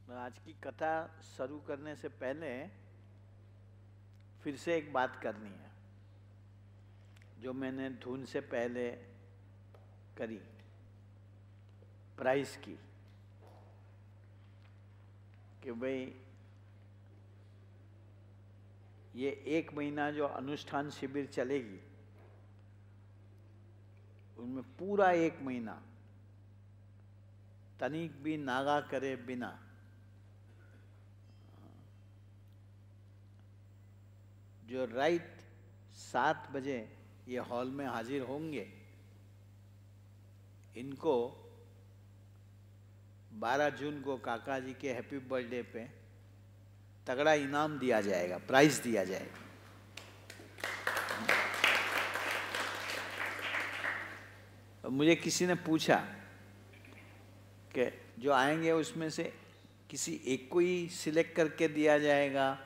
आज की कथा शुरू करने से पहले फिर से एक बात करनी है जो मैंने धुन से पहले करी, प्राइस की, कि भाई ये 1 महीना जो अनुष्ठान शिविर चलेगी उनमें पूरा 1 महीना तनिक भी नागा करे बिना जो राइट 7 बजे ये हॉल में हाजिर होंगे, इनको 12 जून को काका जी के हैप्पी बर्थडे पे तगड़ा इनाम दिया जाएगा, प्राइज दिया जाएगा। मुझे किसी ने पूछा कि जो आएंगे उसमें से किसी एक को ही सिलेक्ट करके दिया जाएगा,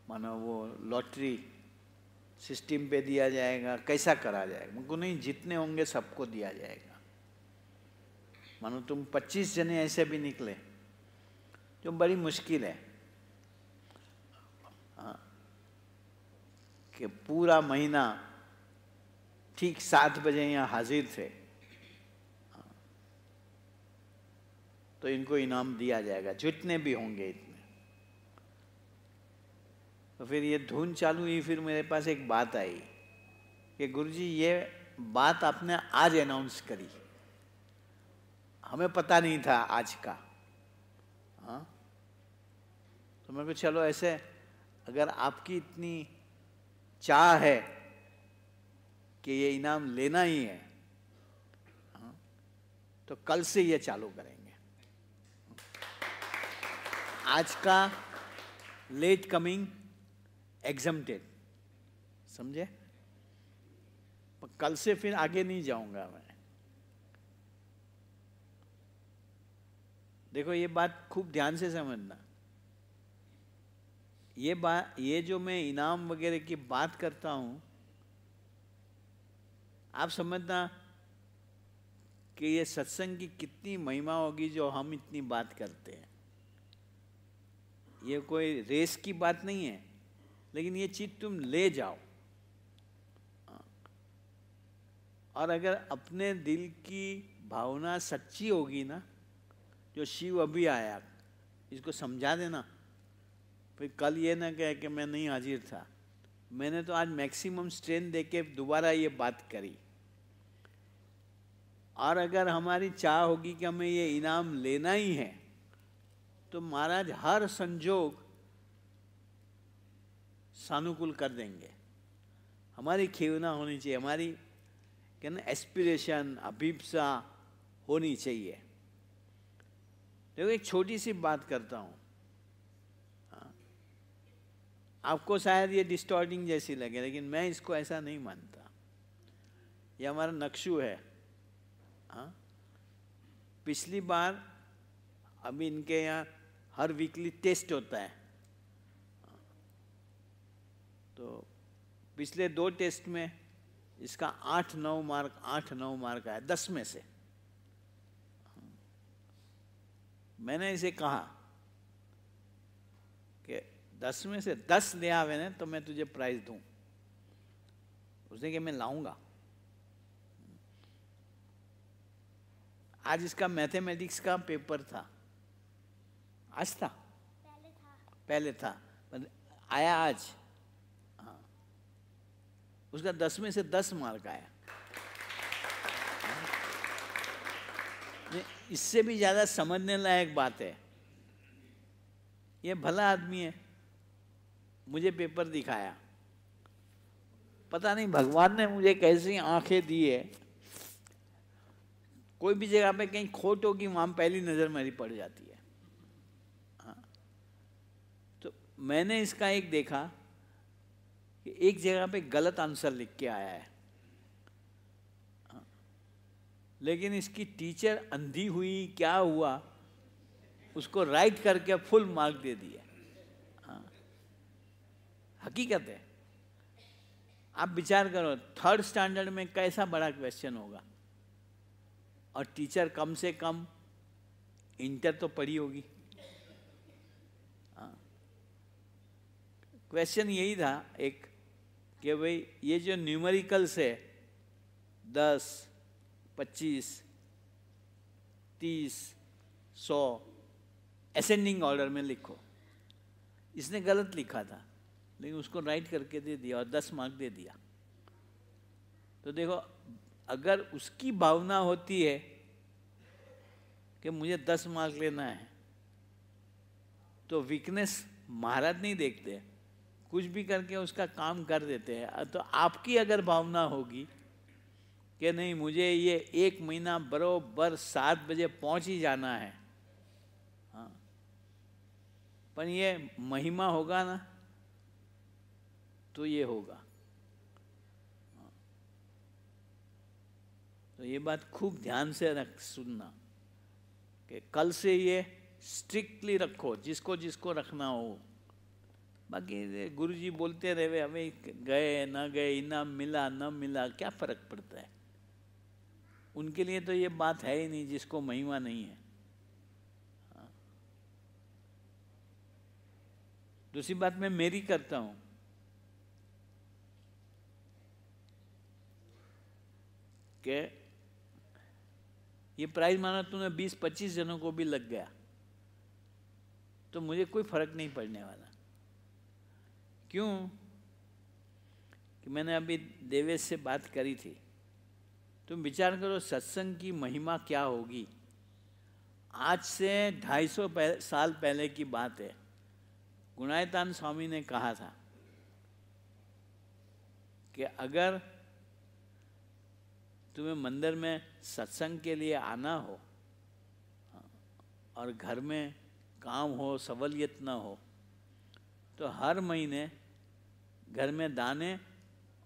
मानो वो लॉटरी सिस्टम पे दिया जाएगा, कैसा करा जाएगा? मुझको नहीं, जितने होंगे सबको दिया जाएगा। मानो तुम 25 जने ऐसे भी निकले जो बड़ी मुश्किल है कि पूरा महीना ठीक 7 बजे यहाँ हाजिर थे, तो इनको इनाम दिया जाएगा, जितने भी होंगे इतने। तो फिर ये धुन चालू हुई, फिर मेरे पास एक बात आई कि गुरुजी ये बात आपने आज अनाउंस करी, हमें पता नहीं था आज का। हाँ, तो मेरे को चलो ऐसे, अगर आपकी इतनी चाह है कि ये इनाम लेना ही है, हाँ, तो कल से ये चालू करेंगे। आज का लेट कमिंग एग्जम्प्टेड, समझे? पर कल से फिर आगे नहीं जाऊंगा मैं। देखो ये बात खूब ध्यान से समझना, ये जो मैं इनाम वगैरह की बात करता हूं, आप समझना कि ये सत्संग की कितनी महिमा होगी जो हम इतनी बात करते हैं। ये कोई रेस की बात नहीं है, लेकिन ये चीज तुम ले जाओ, और अगर अपने दिल की भावना सच्ची होगी ना, जो शिव अभी आया इसको समझा देना, फिर कल ये ना कहे कि मैं नहीं हाजिर था। मैंने तो आज मैक्सिमम स्ट्रेंथ देके दोबारा ये बात करी, और अगर हमारी चाह होगी कि हमें ये इनाम लेना ही है, तो महाराज हर संजोग सानुकूल कर देंगे। हमारी खेवना होनी चाहिए, हमारी कहना एस्पिरेशन, अभिप्सा होनी चाहिए। देखो एक छोटी सी बात करता हूं, आपको शायद ये डिस्टॉर्टिंग जैसी लगे, लेकिन मैं इसको ऐसा नहीं मानता। ये हमारा नक्शू है। हाँ, पिछली बार, अभी इनके यहाँ हर वीकली टेस्ट होता है, तो पिछले 2 टेस्ट में इसका 8-9 मार्क आया 10 में से। मैंने इसे कहा कि 10 में से 10 ले आवे ना तो मैं तुझे प्राइज दूं। उसने कि मैं लाऊंगा। आज इसका मैथमेटिक्स का पेपर था, आज था, पहले था, आया आज। हाँ, उसका 10 में से 10 मार्क आया। इससे भी ज्यादा समझने लायक बात है, ये भला आदमी है, मुझे पेपर दिखाया। पता नहीं भगवान ने मुझे कैसी आंखें दी है, कोई भी जगह पे कहीं खोट होगी वहां पहली नजर मेरी पड़ जाती है। हाँ, तो मैंने इसका एक देखा कि एक जगह पे गलत आंसर लिख के आया है, लेकिन इसकी टीचर अंधी हुई क्या हुआ, उसको राइट करके फुल मार्क दे दिया। हाँ, हकीकत है। आप विचार करो, 3rd स्टैंडर्ड में कैसा बड़ा क्वेश्चन होगा, और टीचर कम से कम इंटर तो पढ़ी होगी। हाँ, क्वेश्चन यही था एक कि भाई ये जो न्यूमेरिकल्स है 10, 25, 30, 100 असेंडिंग ऑर्डर में लिखो। इसने गलत लिखा था लेकिन उसको राइट करके दे दिया और 10 मार्क दे दिया। तो देखो, अगर उसकी भावना होती है कि मुझे 10 मार्क लेना है, तो वीकनेस महाराज नहीं देखते, कुछ भी करके उसका काम कर देते हैं। तो आपकी अगर भावना होगी कि नहीं, मुझे ये 1 महीना बरोबर 7 बजे पहुंच ही जाना है, हाँ, पर ये महिमा होगा ना तो ये होगा। तो ये बात खूब ध्यान से सुनना कि कल से ये स्ट्रिक्टली रखो, जिसको जिसको रखना हो। बाकी गुरुजी बोलते रहे, हमें गए ना गए, इनाम मिला ना मिला, क्या फर्क पड़ता है। उनके लिए तो ये बात है ही नहीं जिसको महिमा नहीं है। हाँ। दूसरी बात मैं मेरी करता हूं कि ये प्राइज माना तूने 20-25 जनों को भी लग गया तो मुझे कोई फर्क नहीं पड़ने वाला। क्यों कि मैंने अभी देवेश से बात करी थी। तुम विचार करो सत्संग की महिमा क्या होगी। आज से 250 साल पहले की बात है, गुणायतान स्वामी ने कहा था कि अगर तुम्हें मंदिर में सत्संग के लिए आना हो और घर में काम हो, सहूलियत ना हो, तो हर महीने घर में दाने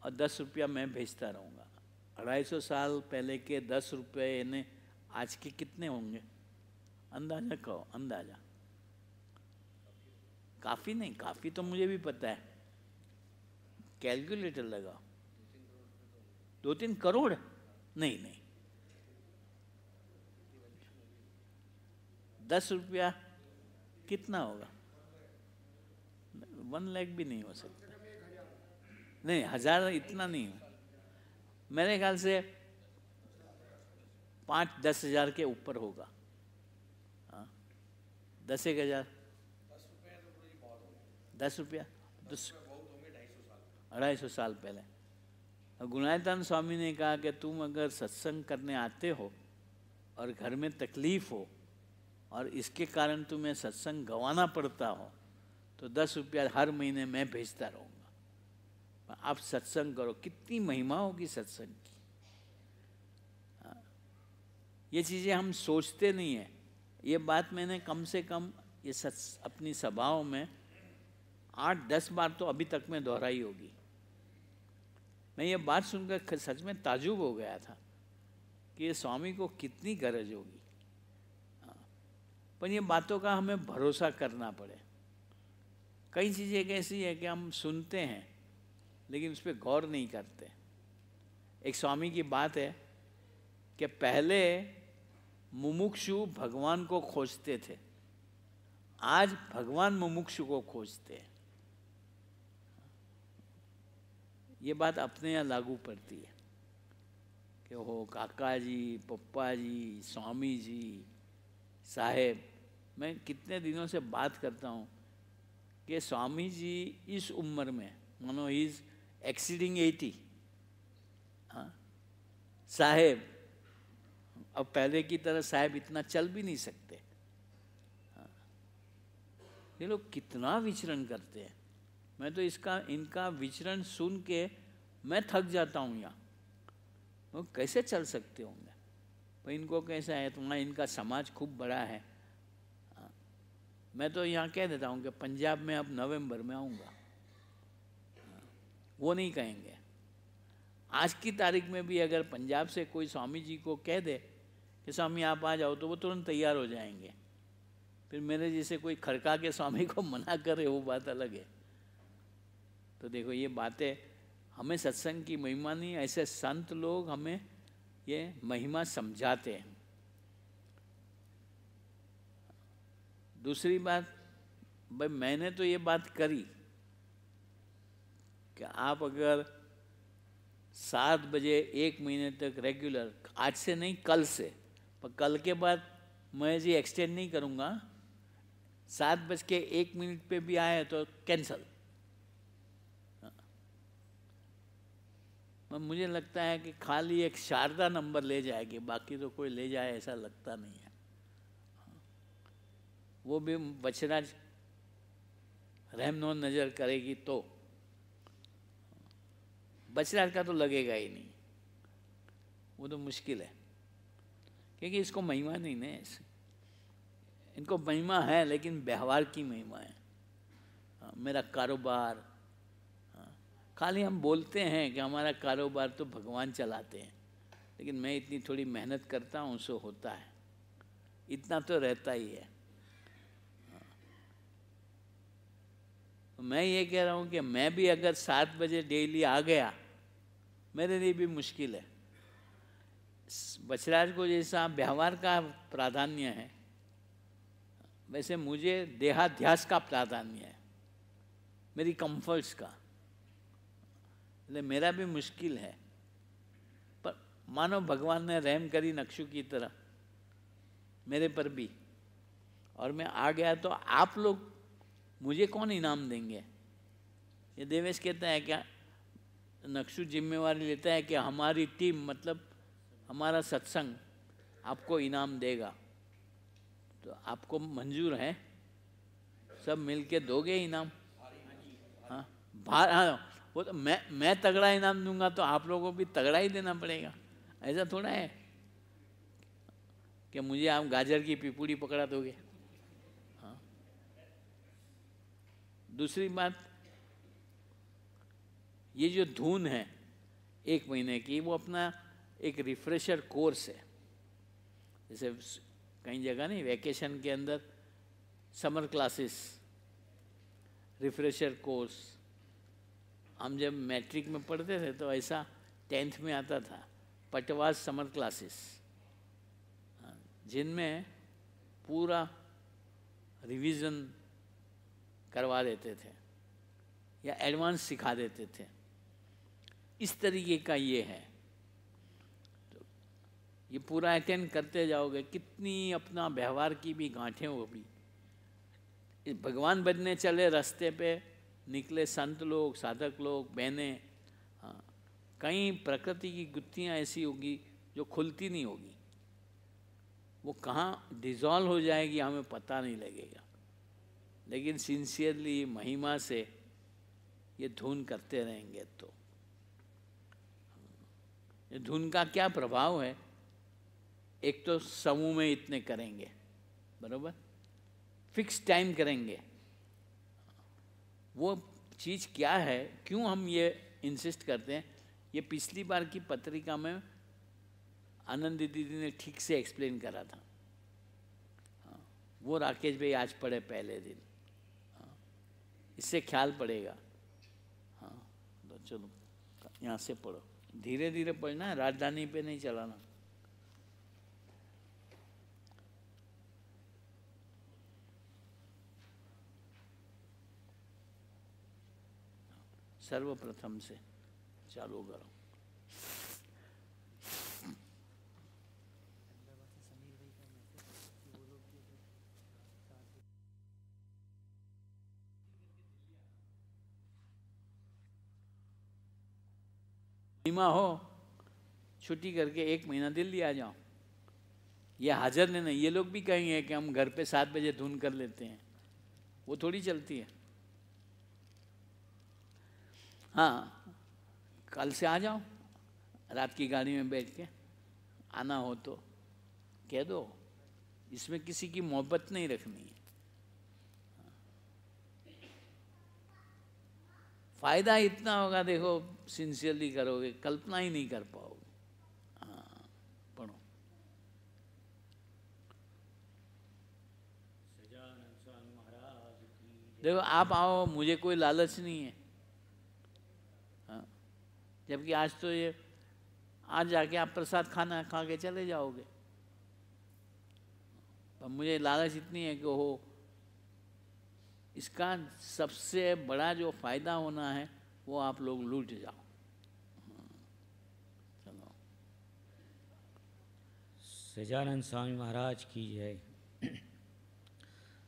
और 10 रुपया मैं भेजता रहूँगा। 250 साल पहले के 10 रुपये ने आज के कितने होंगे? अंदाजा कहो, अंदाजा। काफ़ी नहीं, काफ़ी तो मुझे भी पता है, कैलकुलेटर लगाओ। 2-3 करोड़? नहीं नहीं, 10 रुपया कितना होगा? 1 लाख भी नहीं हो सकता। नहीं, 1000 इतना नहीं हो, मेरे ख्याल से 5-10 हजार के ऊपर होगा। हाँ, 10-1 हजार, 10 रुपया, 250 साल पहले। गुणायतान स्वामी ने कहा कि तुम अगर सत्संग करने आते हो और घर में तकलीफ हो और इसके कारण तुम्हें सत्संग गंवाना पड़ता हो, तो 10 रुपया हर महीने मैं भेजता रहूँगा। आप सत्संग करो, कितनी महिमा होगी सत्संग की। ये चीज़ें हम सोचते नहीं हैं। ये बात मैंने कम से कम ये अपनी सभाओं में 8-10 बार तो अभी तक में दोहराई होगी। मैं ये बात सुनकर सच में ताजुब हो गया था कि ये स्वामी को कितनी गरज होगी। पर ये बातों का हमें भरोसा करना पड़े। कई चीज़ें ऐसी है कि हम सुनते हैं लेकिन उस पर गौर नहीं करते। एक स्वामी की बात है कि पहले मुमुक्षु भगवान को खोजते थे, आज भगवान मुमुक्षु को खोजते हैं। ये बात अपने यहाँ लागू पड़ती है कि हो काका जी, पप्पा जी, स्वामी जी, साहेब। मैं कितने दिनों से बात करता हूँ कि स्वामी जी इस उम्र में, मानो ही इज एक्सीडिंग 80, हाँ, साहेब अब पहले की तरह साहेब इतना चल भी नहीं सकते। हाँ, ये लोग कितना विचरण करते हैं। मैं तो इनका विचरण सुन के मैं थक जाता हूँ। यहाँ वो कैसे चल सकते होंगे, पर इनको कैसा है, तुम्हारा इनका समाज खूब बड़ा है। हाँ, मैं तो यहाँ कह देता हूँ कि पंजाब में अब नवंबर में आऊँगा। हाँ, वो नहीं कहेंगे। आज की तारीख में भी अगर पंजाब से कोई स्वामी जी को कह दे कि स्वामी आप आ जाओ, तो वो तुरंत तैयार हो जाएंगे। फिर मेरे जैसे कोई खड़का के स्वामी को मना करे, वो बात अलग है। तो देखो, ये बातें हमें सत्संग की महिमा नहीं, ऐसे संत लोग हमें ये महिमा समझाते हैं। दूसरी बात, भाई मैंने तो ये बात करी कि आप अगर 7 बजे 1 महीने तक रेगुलर, आज से नहीं कल से, पर कल के बाद मैं जी एक्सटेंड नहीं करूँगा, 7:01 पे भी आए तो कैंसल। मुझे लगता है कि खाली एक शारदा नंबर ले जाएगी, बाकी तो कोई ले जाए ऐसा लगता नहीं है। वो भी बचराज रहमनो नज़र करेगी तो, बचराज का तो लगेगा ही नहीं, वो तो मुश्किल है, क्योंकि इसको महिमा नहीं ना ऐसे। इनको महिमा है लेकिन व्यवहार की महिमा है। मेरा कारोबार, खाली हम बोलते हैं कि हमारा कारोबार तो भगवान चलाते हैं, लेकिन मैं इतनी थोड़ी मेहनत करता हूँ सो होता है, इतना तो रहता ही है। मैं ये कह रहा हूँ कि मैं भी अगर 7 बजे डेली आ गया, मेरे लिए भी मुश्किल है। बचराज को जैसा व्यवहार का प्राधान्य है, वैसे मुझे देहाध्यास का प्राधान्य है, मेरी कंफर्ट्स का, इसलिए मेरा भी मुश्किल है। पर मानो भगवान ने रहम करी नक्शु की तरह मेरे पर भी, और मैं आ गया तो आप लोग मुझे कौन इनाम देंगे? ये देवेश कहता है क्या, नक्शु जिम्मेवारी लेता है कि हमारी टीम मतलब हमारा सत्संग आपको इनाम देगा, तो आपको मंजूर है? सब मिलके दोगे इनाम? हाँ, हाँ, वो तो मैं तगड़ा इनाम दूंगा तो आप लोगों को भी तगड़ा ही देना पड़ेगा। ऐसा थोड़ा है कि मुझे आप गाजर की पिपूड़ी पकड़ा दोगे। हाँ। दूसरी बात, ये जो धुन है 1 महीने की, वो अपना एक रिफ्रेशर कोर्स है। जैसे कई जगह नहीं, वैकेशन के अंदर समर क्लासेस, रिफ्रेशर कोर्स, हम जब मैट्रिक में पढ़ते थे तो ऐसा 10th में आता था, पटवास समर क्लासेस, जिनमें पूरा रिवीजन करवा देते थे या एडवांस सिखा देते थे। इस तरीके का ये है, तो ये पूरा अटेंड करते जाओगे, कितनी अपना व्यवहार की भी गांठें वो भी। भगवान बनने चले रास्ते पे निकले संत लोग, साधक लोग, बहनें, हाँ, कई प्रकृति की गुत्थियाँ ऐसी होगी जो खुलती नहीं होगी, वो कहाँ डिज़ोल्व हो जाएगी हमें पता नहीं लगेगा, लेकिन सिंसियरली महिमा से ये धुन करते रहेंगे तो ये धुन का क्या प्रभाव है? एक तो समूह में इतने करेंगे, बरोबर, फिक्स टाइम करेंगे। वो चीज़ क्या है, क्यों हम ये इंसिस्ट करते हैं, ये पिछली बार की पत्रिका में आनंद दीदी ने ठीक से एक्सप्लेन करा था। हाँ, वो राकेश भाई आज पढ़े पहले दिन। हाँ, इससे ख्याल पड़ेगा। हाँ, तो चलो यहाँ से पढ़ो, धीरे धीरे पढ़ना है, राजधानी पे नहीं चलाना। सर्वप्रथम से चालू करो। महिमा हो, छुट्टी करके 1 महीना दिल्ली आ जाओ। ये हाजिर नहीं, ये लोग भी कहेंगे कि हम घर पे 7 बजे धुन कर लेते हैं, वो थोड़ी चलती है। हाँ, कल से आ जाओ, रात की गाड़ी में बैठ के आना हो तो कह दो, इसमें किसी की मोहब्बत नहीं रखनी है। फायदा इतना होगा, देखो सिंसियरली करोगे, कल्पना ही नहीं कर पाओगे। हाँ, पढ़ो। देखो आप आओ, मुझे कोई लालच नहीं है। हाँ, जबकि आज तो ये आज जाके आप प्रसाद खाना खा के चले जाओगे, पर मुझे लालच इतनी है कि हो इसका सबसे बड़ा जो फायदा होना है वो आप लोग लूट जाओ। चलो। सच्चिदानंद स्वामी महाराज की जय।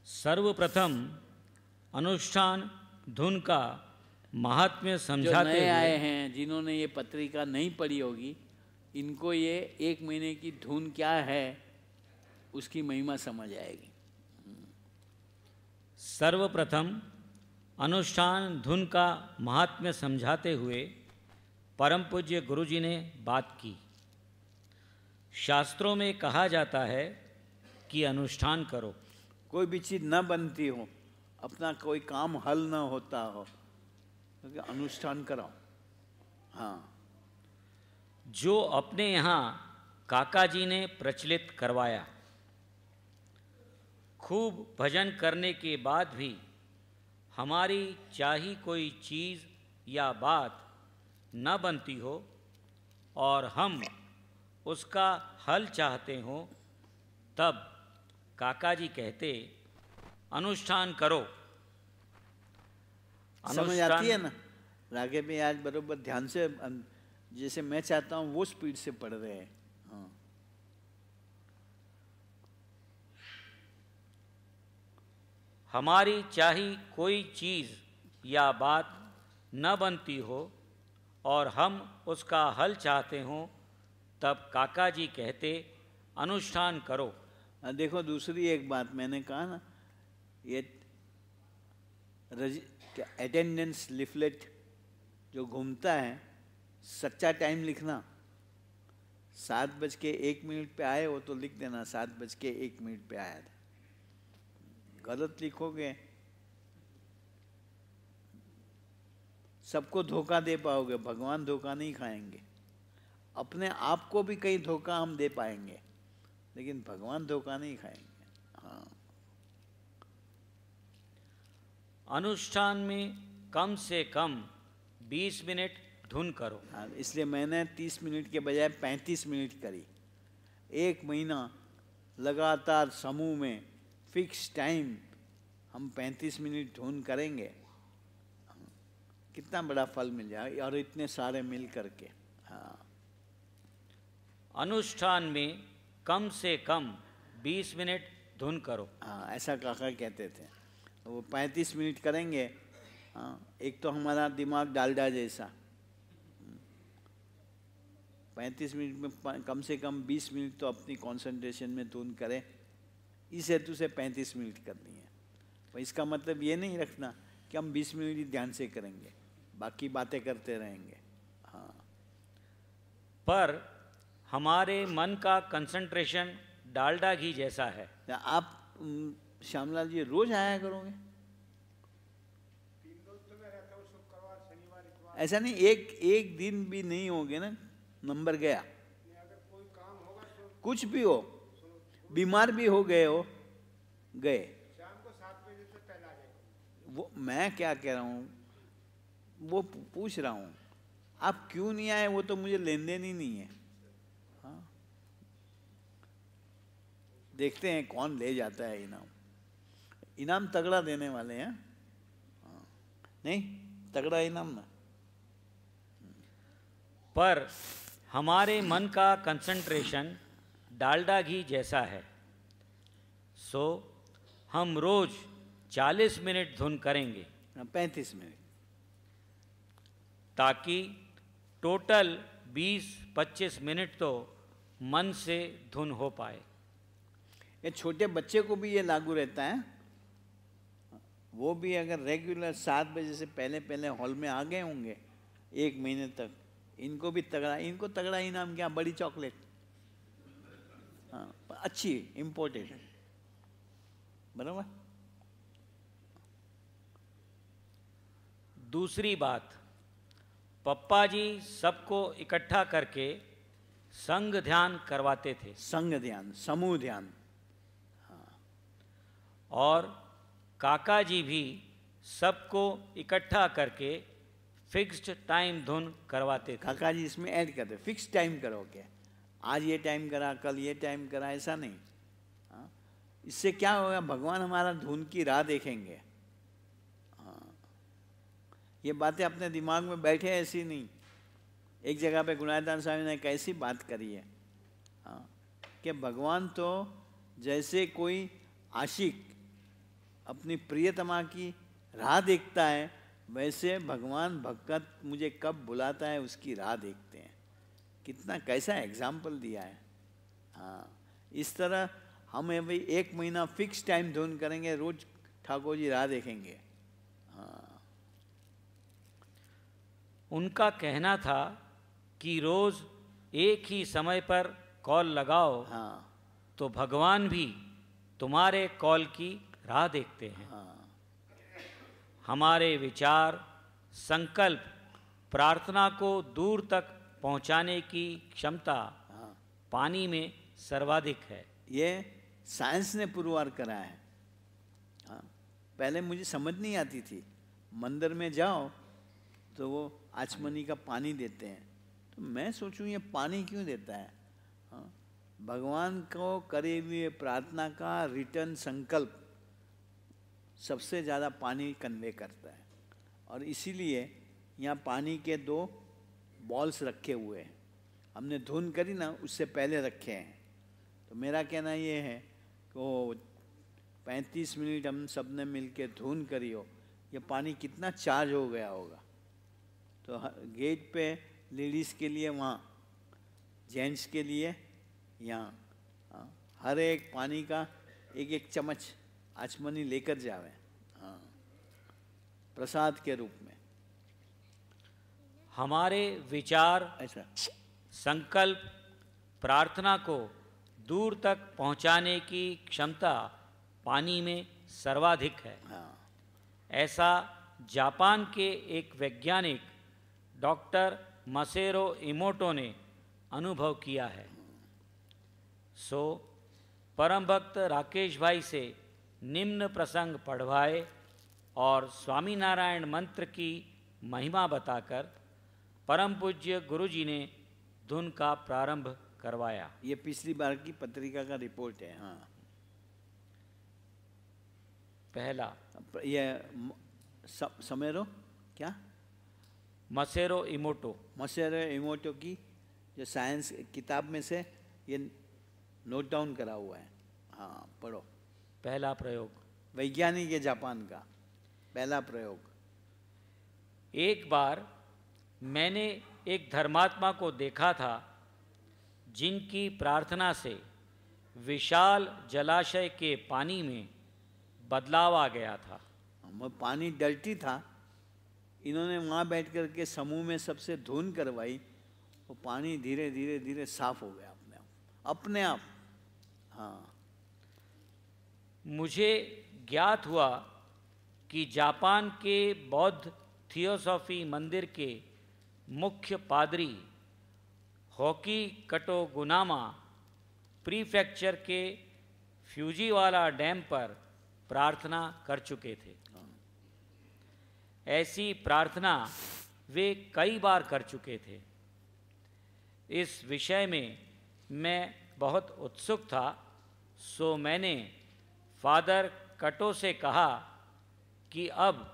सर्वप्रथम अनुष्ठान धुन का महात्म्य जो समझाते नए हुए, आए हैं, जिन्होंने ये पत्रिका नहीं पढ़ी होगी, इनको ये 1 महीने की धुन क्या है उसकी महिमा समझ आएगी। सर्वप्रथम अनुष्ठान धुन का महात्म्य समझाते हुए परम पूज्य गुरु जी ने बात की। शास्त्रों में कहा जाता है कि अनुष्ठान करो। कोई भी चीज़ न बनती हो, अपना कोई काम हल न होता हो, तो अनुष्ठान कराओ। हाँ, जो अपने यहाँ काका जी ने प्रचलित करवाया। खूब भजन करने के बाद भी हमारी चाही कोई चीज़ या बात न बनती हो और हम उसका हल चाहते हो, तब काका जी कहते अनुष्ठान करो। समझ आती है ना? रागे में आज बरोबर ध्यान से, जैसे मैं चाहता हूँ वो स्पीड से पढ़ रहे हैं। हाँ, हमारी चाही कोई चीज़ या बात न बनती हो और हम उसका हल चाहते हों, तब काका जी कहते अनुष्ठान करो। देखो दूसरी एक बात मैंने कहा ना, ये अटेंडेंस लिफलेट जो घूमता है, सच्चा टाइम लिखना। 7:01 पे आए हो तो लिख देना 7:01 पे आया था। गलत लिखोगे सबको धोखा दे पाओगे, भगवान धोखा नहीं खाएंगे। अपने आप को भी कहीं धोखा हम दे पाएंगे, लेकिन भगवान धोखा नहीं खाएंगे। हाँ, अनुष्ठान में कम से कम 20 मिनट धुन करो। हाँ, इसलिए मैंने 30 मिनट के बजाय 35 मिनट करी। 1 महीना लगातार समूह में फिक्स टाइम हम 35 मिनट धुन करेंगे, कितना बड़ा फल मिल जाएगा, और इतने सारे मिल करके। हाँ, अनुष्ठान में कम से कम 20 मिनट धुन करो। हाँ, ऐसा काका कहते थे। वो 35 मिनट करेंगे। हाँ, एक तो हमारा दिमाग डालडा जैसा, 35 मिनट में कम से कम 20 मिनट तो अपनी कंसंट्रेशन में धुन करें। इस हेतु से 35 मिनट करनी है। पर इसका मतलब ये नहीं रखना कि हम 20 मिनट ही ध्यान से करेंगे, बाकी बातें करते रहेंगे। हाँ, पर हमारे मन का कंसंट्रेशन डालडा घी जैसा है। आप श्यामलाल जी रोज आया करोगे? ऐसा नहीं, एक दिन भी नहीं होगे ना, नंबर गया। कुछ भी हो, बीमार भी हो गए हो, गए। वो मैं क्या कह रहा हूँ, वो पूछ रहा हूँ, आप क्यों नहीं आए वो तो मुझे लेन देन ही नहीं है। हाँ, देखते हैं कौन ले जाता है इनाम। इनाम तगड़ा देने वाले हैं। हाँ, नहीं तगड़ा इनाम ना। पर हमारे मन का कंसंट्रेशन डालडा घी जैसा है, सो हम रोज 40 मिनट धुन करेंगे। 35 मिनट, ताकि टोटल 20-25 मिनट तो मन से धुन हो पाए। ये छोटे बच्चे को भी ये लागू रहता है। वो भी अगर रेगुलर 7 बजे से पहले पहले हॉल में आ गए होंगे 1 महीने तक, इनको भी तगड़ा, इनको तगड़ा इनाम क्या, बड़ी चॉकलेट। हाँ, अच्छी इम्पोर्टेड, बराबर। दूसरी बात, पप्पा जी सबको इकट्ठा करके संग ध्यान करवाते थे। संग ध्यान, समूह ध्यान। और काका जी भी सबको इकट्ठा करके फिक्स्ड टाइम धुन करवाते थे। काका जी इसमें ऐड करते, फिक्स टाइम करो क्या, आज ये टाइम करा, कल ये टाइम करा, ऐसा नहीं। हाँ, इससे क्या होगा, भगवान हमारा धुन की राह देखेंगे। ये बातें अपने दिमाग में बैठे ऐसी नहीं। एक जगह पे गुणादान स्वामी ने कैसी बात करी है, हाँ, कि भगवान तो जैसे कोई आशिक अपनी प्रियतमा की राह देखता है, वैसे भगवान भक्त मुझे कब बुलाता है उसकी राह देखते हैं। कितना कैसा एग्जाम्पल दिया है। हाँ, इस तरह हम अभी 1 महीना फिक्स टाइम धुन करेंगे, रोज ठाकुर जी राह देखेंगे। हाँ, उनका कहना था कि रोज एक ही समय पर कॉल लगाओ, हाँ, तो भगवान भी तुम्हारे कॉल की राह देखते हैं। हाँ, हमारे विचार, संकल्प, प्रार्थना को दूर तक पहुंचाने की क्षमता हाँ, पानी में सर्वाधिक है। ये साइंस ने पुरवार करा है। हाँ, पहले मुझे समझ नहीं आती थी। मंदिर में जाओ तो वो आचमनी का पानी देते हैं, तो मैं सोचूं ये पानी क्यों देता है। हाँ, भगवान को करे हुए प्रार्थना का रिटर्न संकल्प सबसे ज़्यादा पानी कन्वे करता है। और इसीलिए यहाँ पानी के 2 बॉल्स रखे हुए हैं। हमने धुन करी ना, उससे पहले रखे हैं। तो मेरा कहना ये है कि वो 35 मिनट हम सब ने मिल के धुन करी हो, ये पानी कितना चार्ज हो गया होगा। तो गेट पे लेडीज़ के लिए वहाँ, जेंट्स के लिए यहाँ, हाँ, हर एक पानी का 1-1 चम्मच आचमनी लेकर जावे, हाँ, प्रसाद के रूप में। हमारे विचार, ऐसा संकल्प, प्रार्थना को दूर तक पहुंचाने की क्षमता पानी में सर्वाधिक है। हाँ, ऐसा जापान के एक वैज्ञानिक डॉक्टर मसेरो इमोटो ने अनुभव किया है। सो परम भक्त राकेश भाई से निम्न प्रसंग पढ़वाए और स्वामीनारायण मंत्र की महिमा बताकर परम पूज्य गुरु जी ने धुन का प्रारंभ करवाया। ये पिछली बार की पत्रिका का रिपोर्ट है। हाँ, पहला ये समेरो क्या, मसेरो इमोटो, मसेरो इमोटो की जो साइंस किताब में से ये नोट डाउन करा हुआ है। हाँ, पढ़ो। पहला प्रयोग, वैज्ञानिक है जापान का, पहला प्रयोग। एक बार मैंने एक धर्मात्मा को देखा था जिनकी प्रार्थना से विशाल जलाशय के पानी में बदलाव आ गया था। वो पानी डर्टी था, इन्होंने वहाँ बैठ कर के समूह में सबसे धुन करवाई, वो पानी धीरे धीरे धीरे साफ हो गया अपने आप। हाँ, मुझे ज्ञात हुआ कि जापान के बौद्ध थियोसॉफी मंदिर के मुख्य पादरी होकी कटो गुनामा प्रीफेक्चर के फ्यूजीवाला डैम पर प्रार्थना कर चुके थे। ऐसी प्रार्थना वे कई बार कर चुके थे। इस विषय में मैं बहुत उत्सुक था, सो मैंने फादर कटो से कहा कि अब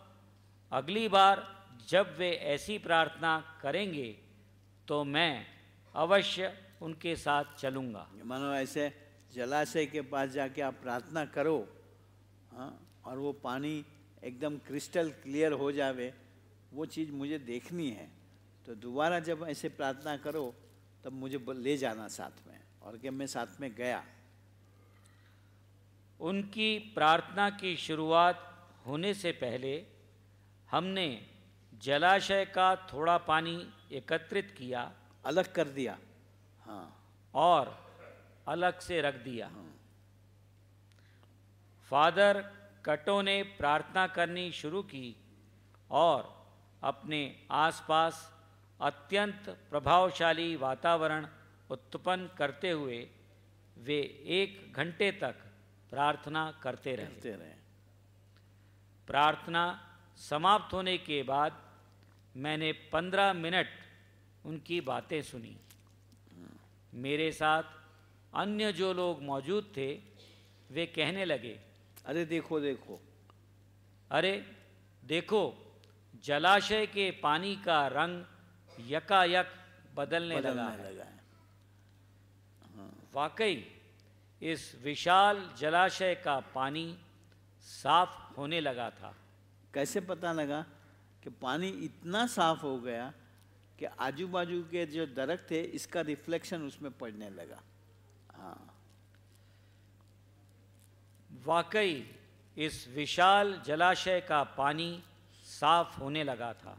अगली बार जब वे ऐसी प्रार्थना करेंगे तो मैं अवश्य उनके साथ चलूँगा। मानो ऐसे जलाशय के पास जाके आप प्रार्थना करो, हाँ, और वो पानी एकदम क्रिस्टल क्लियर हो जावे, वो चीज़ मुझे देखनी है। तो दोबारा जब ऐसे प्रार्थना करो तब मुझे ले जाना साथ में। और कि मैं साथ में गया। उनकी प्रार्थना की शुरुआत होने से पहले हमने जलाशय का थोड़ा पानी एकत्रित किया, अलग कर दिया, हाँ, और अलग से रख दिया। फादर कटो ने प्रार्थना करनी शुरू की और अपने आसपास अत्यंत प्रभावशाली वातावरण उत्पन्न करते हुए वे 1 घंटे तक प्रार्थना करते रहे। प्रार्थना समाप्त होने के बाद मैंने 15 मिनट उनकी बातें सुनी। मेरे साथ अन्य जो लोग मौजूद थे वे कहने लगे, अरे देखो देखो, अरे देखो, जलाशय के पानी का रंग यकायक बदलने लगा है। वाकई इस विशाल जलाशय का पानी साफ होने लगा था। कैसे पता लगा कि पानी इतना साफ हो गया कि आजू बाजू के जो दरख्त थे इसका रिफ्लेक्शन उसमें पड़ने लगा। हाँ, वाकई इस विशाल जलाशय का पानी साफ होने लगा था।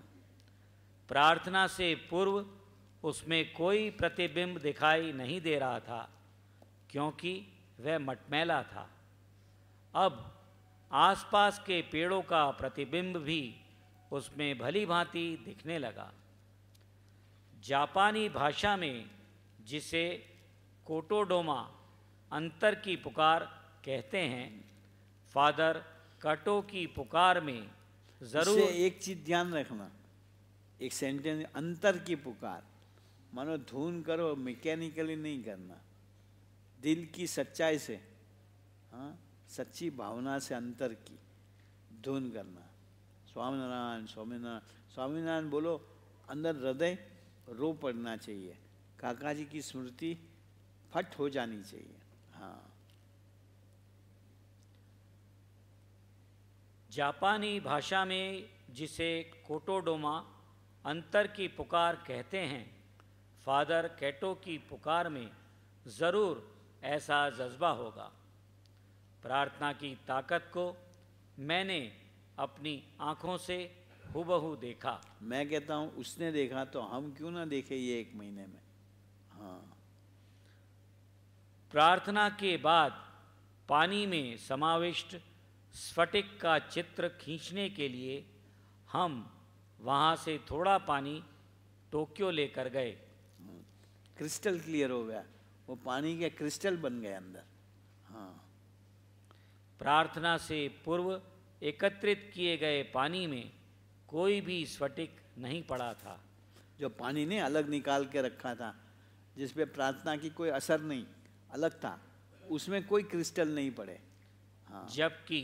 प्रार्थना से पूर्व उसमें कोई प्रतिबिंब दिखाई नहीं दे रहा था क्योंकि वह मटमैला था। अब आसपास के पेड़ों का प्रतिबिंब भी उसमें भली भांति दिखने लगा। जापानी भाषा में जिसे कोटोडोमा अंतर की पुकार कहते हैं, फादर काटो की पुकार में जरूर एक चीज ध्यान रखना, एक सेंटेंस अंतर की पुकार, मानो धुन करो, मैकेनिकली नहीं करना, दिल की सच्चाई से, हाँ, सच्ची भावना से अंतर की धुन करना। स्वामीनारायण स्वामीनारायण स्वामीनारायण बोलो, अंदर हृदय रो पड़ना चाहिए, काका जी की स्मृति फट हो जानी चाहिए। हाँ, जापानी भाषा में जिसे कोटोडोमा अंतर की पुकार कहते हैं, फादर कैटो की पुकार में ज़रूर ऐसा जज्बा होगा। प्रार्थना की ताकत को मैंने अपनी आँखों से हूबहू देखा। मैं कहता हूँ उसने देखा तो हम क्यों ना देखे ये 1 महीने में। हाँ, प्रार्थना के बाद पानी में समाविष्ट स्फटिक का चित्र खींचने के लिए हम वहाँ से थोड़ा पानी टोक्यो लेकर गए। क्रिस्टल क्लियर हो गया, वो पानी के क्रिस्टल बन गए अंदर। हाँ, प्रार्थना से पूर्व एकत्रित किए गए पानी में कोई भी स्फटिक नहीं पड़ा था। जो पानी ने अलग निकाल के रखा था, जिस पे प्रार्थना की कोई असर नहीं, अलग था, उसमें कोई क्रिस्टल नहीं पड़े। हाँ, जबकि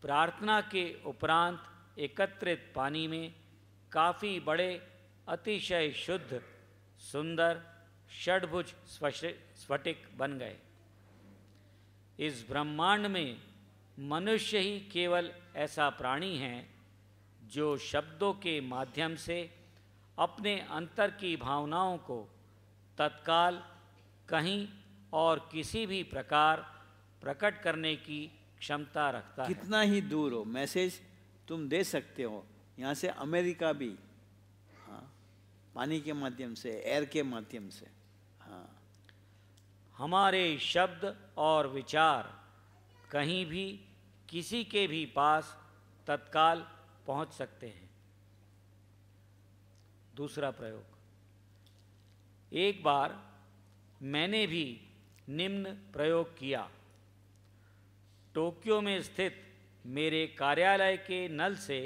प्रार्थना के उपरांत एकत्रित पानी में काफ़ी बड़े अतिशय शुद्ध सुंदर षड्भुज स्फटिक बन गए। इस ब्रह्मांड में मनुष्य ही केवल ऐसा प्राणी है जो शब्दों के माध्यम से अपने अंतर की भावनाओं को तत्काल कहीं और किसी भी प्रकार प्रकट करने की क्षमता रखता है। कितना ही दूर हो मैसेज तुम दे सकते हो, यहाँ से अमेरिका भी, हाँ, पानी के माध्यम से, एयर के माध्यम से। हाँ, हमारे शब्द और विचार कहीं भी किसी के भी पास तत्काल पहुंच सकते हैं। दूसरा प्रयोग, एक बार मैंने भी निम्न प्रयोग किया। टोक्यो में स्थित मेरे कार्यालय के नल से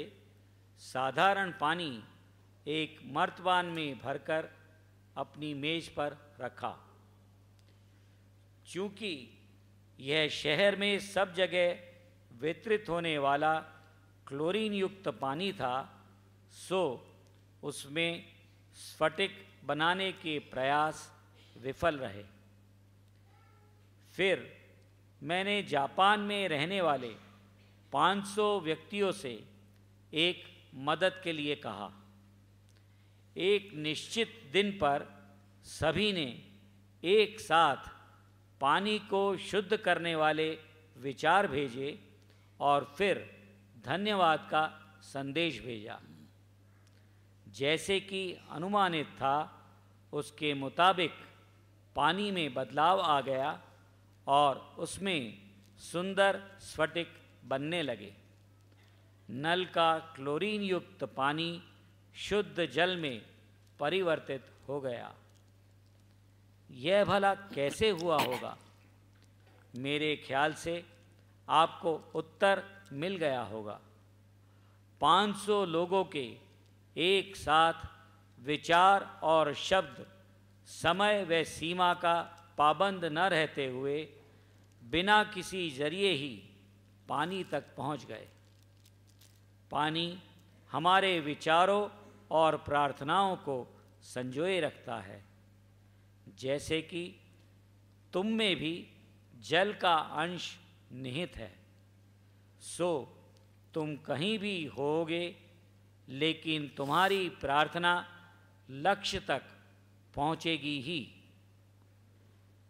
साधारण पानी एक मर्तबान में भरकर अपनी मेज पर रखा। चूँकि यह शहर में सब जगह वितरित होने वाला क्लोरीन युक्त पानी था, सो उसमें स्फटिक बनाने के प्रयास विफल रहे। फिर मैंने जापान में रहने वाले 500 व्यक्तियों से एक मदद के लिए कहा। एक निश्चित दिन पर सभी ने एक साथ पानी को शुद्ध करने वाले विचार भेजे और फिर धन्यवाद का संदेश भेजा। जैसे कि अनुमानित था, उसके मुताबिक पानी में बदलाव आ गया और उसमें सुंदर स्फटिक बनने लगे। नल का क्लोरीन युक्त पानी शुद्ध जल में परिवर्तित हो गया। यह भला कैसे हुआ होगा? मेरे ख्याल से आपको उत्तर मिल गया होगा। 500 लोगों के एक साथ विचार और शब्द समय व सीमा का पाबंद न रहते हुए बिना किसी जरिए ही पानी तक पहुंच गए। पानी हमारे विचारों और प्रार्थनाओं को संजोए रखता है। जैसे कि तुम में भी जल का अंश निहित है, सो तुम कहीं भी होगे, लेकिन तुम्हारी प्रार्थना लक्ष्य तक पहुंचेगी ही।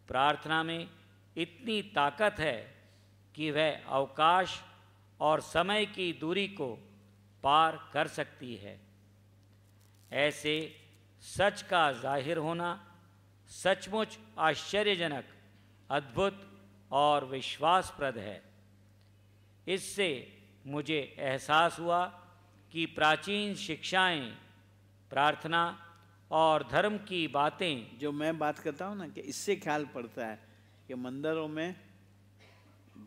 प्रार्थना में इतनी ताकत है कि वह अवकाश और समय की दूरी को पार कर सकती है। ऐसे सच का जाहिर होना सचमुच आश्चर्यजनक, अद्भुत और विश्वासप्रद है। इससे मुझे एहसास हुआ कि प्राचीन शिक्षाएं, प्रार्थना और धर्म की बातें, जो मैं बात करता हूँ ना, कि इससे ख्याल पड़ता है कि मंदिरों में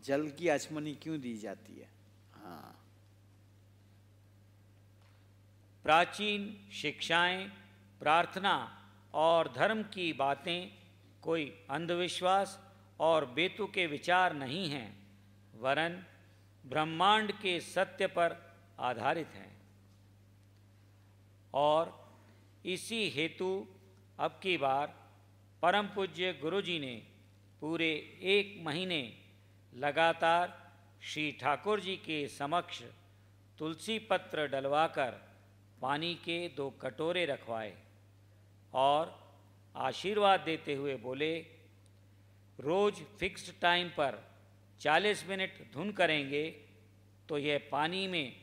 जल की आचमनी क्यों दी जाती है। हाँ, प्राचीन शिक्षाएं, प्रार्थना और धर्म की बातें कोई अंधविश्वास और बेतुके विचार नहीं हैं, वरन ब्रह्मांड के सत्य पर आधारित हैं। और इसी हेतु अब की बार परम पूज्य गुरु जी ने पूरे 1 महीने लगातार श्री ठाकुर जी के समक्ष तुलसी पत्र डलवाकर पानी के 2 कटोरे रखवाए और आशीर्वाद देते हुए बोले, रोज फिक्स्ड टाइम पर 40 मिनट धुन करेंगे तो यह पानी में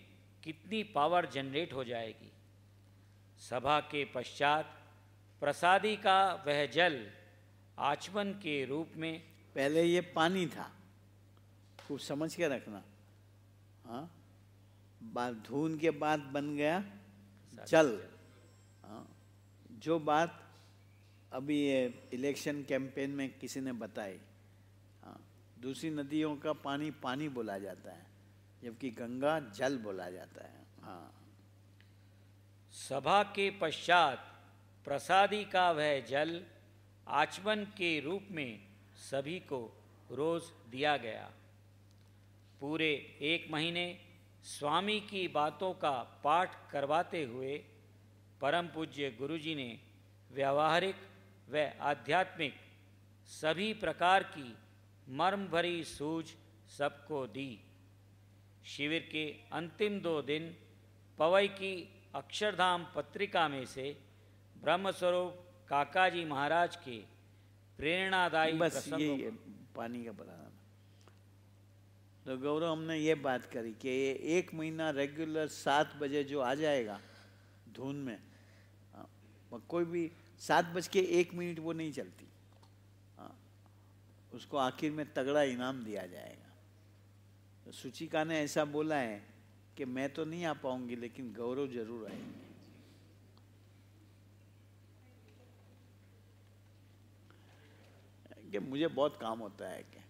कितनी पावर जनरेट हो जाएगी। सभा के पश्चात प्रसादी का वह जल आचमन के रूप में, पहले ये पानी था, खूब समझ के रखना। हाँ, धुन के बाद बन गया जल। हाँ, जो बात अभी ये इलेक्शन कैंपेन में किसी ने बताई, हाँ, दूसरी नदियों का पानी पानी बोला जाता है, जबकि गंगा जल बोला जाता है। हाँ, सभा के पश्चात प्रसादी का वह जल आचमन के रूप में सभी को रोज दिया गया। पूरे 1 महीने स्वामी की बातों का पाठ करवाते हुए परम पूज्य गुरु जी ने व्यावहारिक व आध्यात्मिक सभी प्रकार की मर्म भरी सूझ सबको दी। शिविर के अंतिम 2 दिन पवई की अक्षरधाम पत्रिका में से ब्रह्मस्वरूप काकाजी महाराज के प्रेरणादायी बस प्रसंगों ये पानी का बनाना। तो गौरव, हमने ये बात करी कि ये 1 महीना रेगुलर 7 बजे जो आ जाएगा धुन में, कोई भी 7:01 वो नहीं चलती। उसको आखिर में तगड़ा इनाम दिया जाएगा। तो सुचिका ने ऐसा बोला है कि मैं तो नहीं आ पाऊंगी, लेकिन गौरव जरूर आएंगे। कि मुझे बहुत काम होता है कि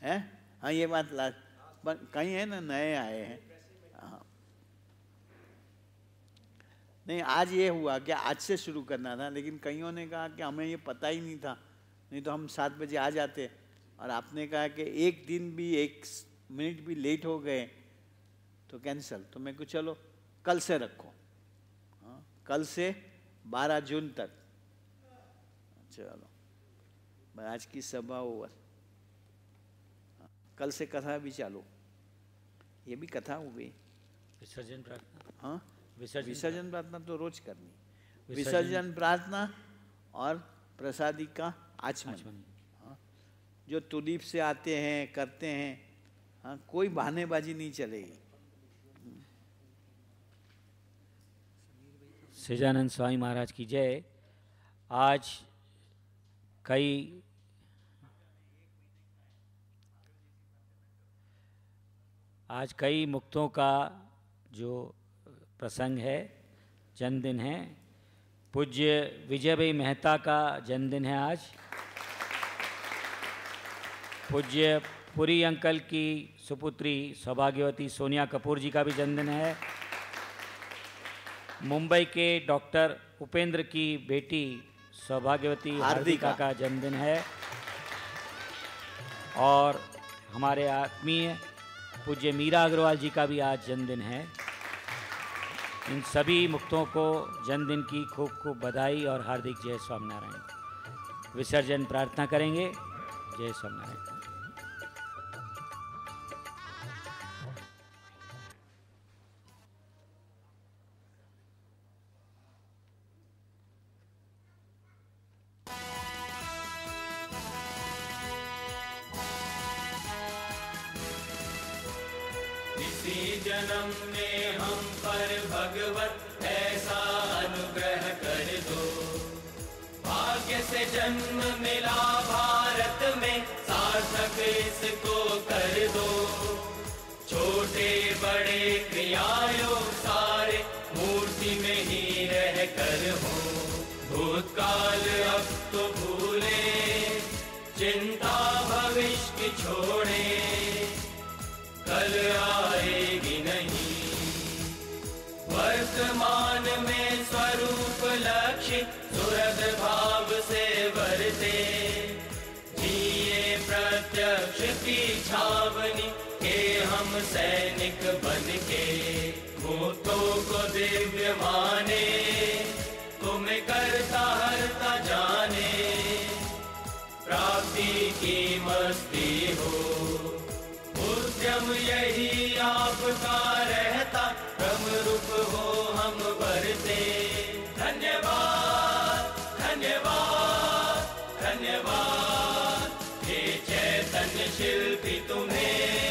है। हाँ, ये बात कहीं है ना, नए आए हैं। हाँ, नहीं, आज ये हुआ कि आज से शुरू करना था, लेकिन कईयों ने कहा कि हमें ये पता ही नहीं था, नहीं तो हम 7 बजे आ जाते। और आपने कहा कि 1 दिन भी 1 मिनट भी लेट हो गए तो कैंसल। तो मैं को चलो कल से रखो। हाँ, कल से 12 जून तक। चलो, आज की सभा ओवर। कल से कथा भी चालू। ये भी कथा हो गई। विसर्जन प्रार्थना। हाँ, विसर्जन प्रार्थना तो रोज करनी। विसर्जन विसर्जन प्रार्थना और प्रसादी का आचमन। हाँ, जो तुलीप से आते हैं करते हैं। हाँ, कोई बहानेबाजी नहीं चलेगी। सच्चिदानंद स्वामी महाराज की जय। आज कई मुक्तों का जो प्रसंग है, जन्मदिन है। पूज्य विजय भाई मेहता का जन्मदिन है आज। पूज्य पुरी अंकल की सुपुत्री सौभाग्यवती सोनिया कपूर जी का भी जन्मदिन है। मुंबई के डॉक्टर उपेंद्र की बेटी सौभाग्यवती हार्दिका का जन्मदिन है। और हमारे आत्मीय पूज्य मीरा अग्रवाल जी का भी आज जन्मदिन है। इन सभी मुक्तों को जन्मदिन की खूब खूब बधाई और हार्दिक जय स्वामीनारायण। विसर्जन प्रार्थना करेंगे। जय स्वामीनारायण। इसी जन्म में हम पर भगवत ऐसा अनुग्रह कर दो, भाग्य से जन्म मिला भारत में, सार्थक इसको कर दो। छोटे बड़े क्रियाओं सारे मूर्ति में ही रह कर हो, भूतकाल अब तो भूले, चिंता भविष्य की छोड़े, कल आएगी नहीं। वर्तमान में स्वरूप लक्ष्य सुहृद भाव से वर्ते, जिए प्रत्यक्ष की छावनी के हम सैनिक बन के, भूतों को दिव्य माने, तुम्हें करता हरता जाने, प्राप्ति की मस्ती हो। उद्यम यही आपका रहता, ब्रह्म रूप हो हम बरते। धन्यवाद धन्यवाद धन्यवाद, हे चैतन्य शिल्पी तुम्हें